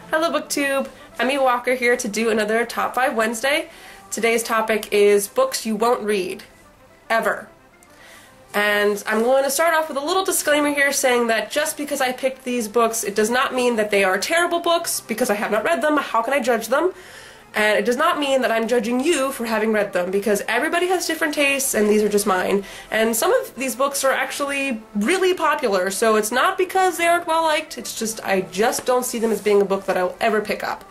Hello BookTube! Emmy Walker here to do another Top 5 Wednesday. Today's topic is books you won't read. Ever. And I'm going to start off with a little disclaimer here saying that just because I picked these books, it does not mean that they are terrible books, because I have not read them. How can I judge them? And it does not mean that I'm judging you for having read them, because everybody has different tastes, and these are just mine. And some of these books are actually really popular, so it's not because they aren't well liked, it's just I just don't see them as being a book that I will ever pick up.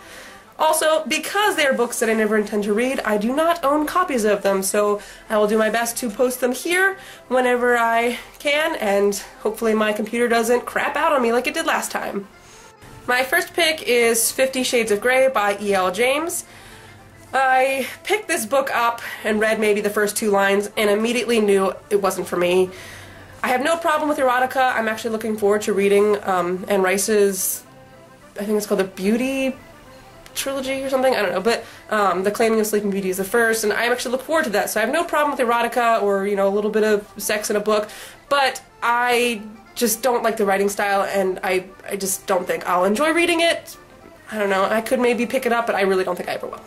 Also, because they are books that I never intend to read, I do not own copies of them, so I will do my best to post them here whenever I can, and hopefully my computer doesn't crap out on me like it did last time. My first pick is 50 Shades of Grey by E.L. James. I picked this book up and read maybe the first 2 lines and immediately knew it wasn't for me. I have no problem with erotica. I'm actually looking forward to reading Anne Rice's, I think it's called the Beauty Trilogy or something, I don't know, but The Claiming of Sleeping Beauty is the first, and I actually look forward to that, so I have no problem with erotica or, you know, a little bit of sex in a book, but I just don't like the writing style, and I just don't think I'll enjoy reading it. I don't know, I could maybe pick it up, but I really don't think I ever will.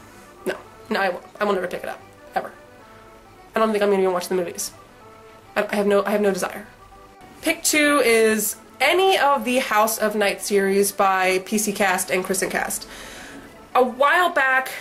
No, I won't. I will never pick it up. Ever. I don't think I'm gonna even watch the movies. I have no desire. Pick 2 is any of the House of Night series by PC Cast and Kristen Cast. A while back,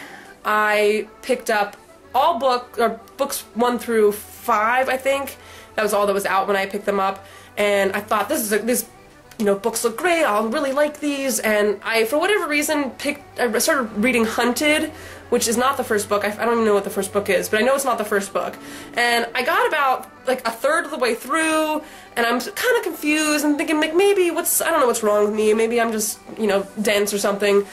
I picked up all books 1 through 5, I think. That was all that was out when I picked them up, and I thought books look great, I'll really like these, and I, for whatever reason, I started reading Hunted, which is not the first book. I don't even know what the first book is, but I know it's not the first book. And I got about, like, a third of the way through, and I'm kind of confused, and thinking, like, maybe I don't know what's wrong with me, maybe I'm just, you know, dense or something.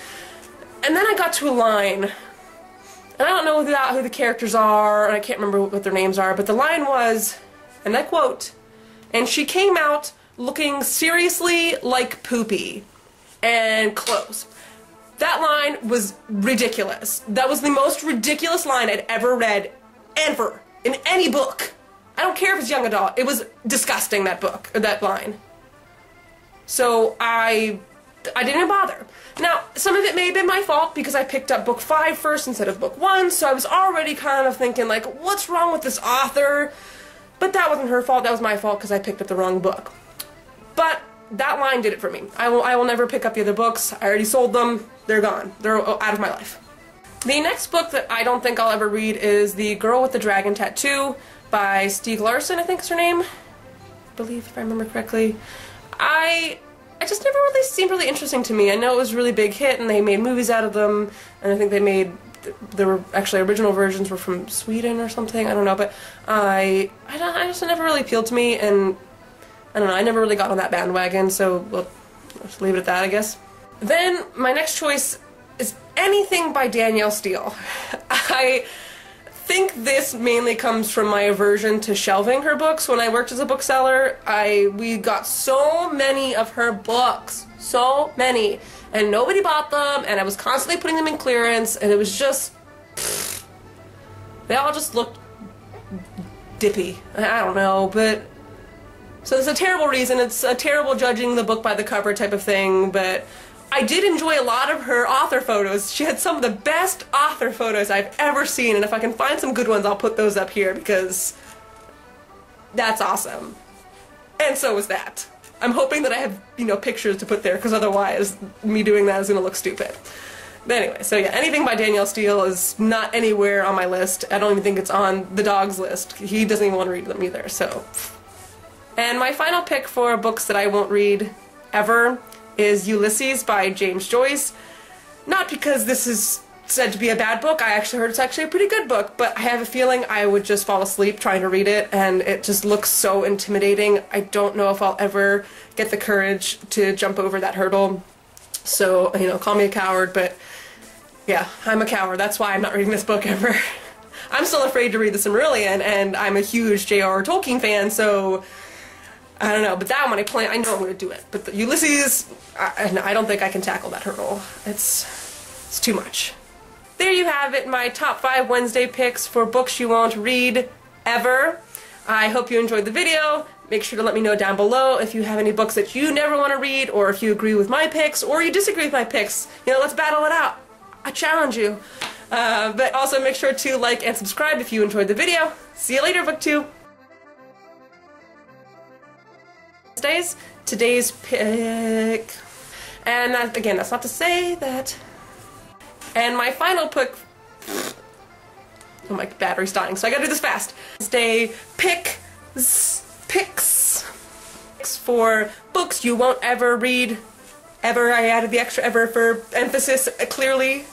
And then I got to a line, and I don't know who the characters are, and I can't remember what their names are, but the line was, and I quote, "And she came out looking seriously like Poopy," and close. That line was ridiculous. That was the most ridiculous line I'd ever read, ever, in any book. I don't care if it's young adult. It was disgusting, that book, or that line. So I didn't bother. Now, some of it may have been my fault because I picked up book 5 first instead of book 1, so I was already kind of thinking, like, what's wrong with this author? But that wasn't her fault, that was my fault because I picked up the wrong book. But that line did it for me. I will never pick up the other books. I already sold them. They're gone. They're out of my life. The next book that I don't think I'll ever read is The Girl with the Dragon Tattoo by Stieg Larsson, I think is her name. I believe, if I remember correctly. I just never really seemed really interesting to me. I know it was a really big hit and they made movies out of them, and I think there were actually original versions were from Sweden or something, I don't know, but I just never really appealed to me, and I don't know, I never really got on that bandwagon, so we'll just leave it at that, I guess. Then, my next choice is anything by Danielle Steele. I think this mainly comes from my aversion to shelving her books. When I worked as a bookseller, we got so many of her books. So many. And nobody bought them, and I was constantly putting them in clearance, and it was just... they all just looked dippy. I don't know, but... so it's a terrible reason, it's a terrible judging the book by the cover type of thing, but I did enjoy a lot of her author photos. She had some of the best author photos I've ever seen, and if I can find some good ones, I'll put those up here, because that's awesome. And so was that. I'm hoping that I have, you know, pictures to put there, because otherwise me doing that is going to look stupid. But anyway, so yeah, anything by Danielle Steele is not anywhere on my list. I don't even think it's on the dog's list. He doesn't even want to read them either, so... And my final pick for books that I won't read ever is Ulysses by James Joyce. Not because this is said to be a bad book, I actually heard it's actually a pretty good book, but I have a feeling I would just fall asleep trying to read it, and it just looks so intimidating. I don't know if I'll ever get the courage to jump over that hurdle. So, you know, call me a coward, but yeah, I'm a coward. That's why I'm not reading this book ever. I'm still afraid to read The Silmarillion, and I'm a huge J.R.R. Tolkien fan, so... I don't know, but that one I know I'm going to do it. But the Ulysses, I don't think I can tackle that hurdle. It's too much. There you have it, my top 5 Wednesday picks for books you won't read ever. I hope you enjoyed the video. Make sure to let me know down below if you have any books that you never want to read, or if you agree with my picks, or you disagree with my picks. You know, let's battle it out. I challenge you. But also make sure to like and subscribe if you enjoyed the video. See you later, BookTube! Today's pick, and that, again, that's not to say that, and my final pick, oh, my battery's dying, so I gotta do this fast. Stay picks for books you won't ever read, ever. I added the extra ever for emphasis, clearly.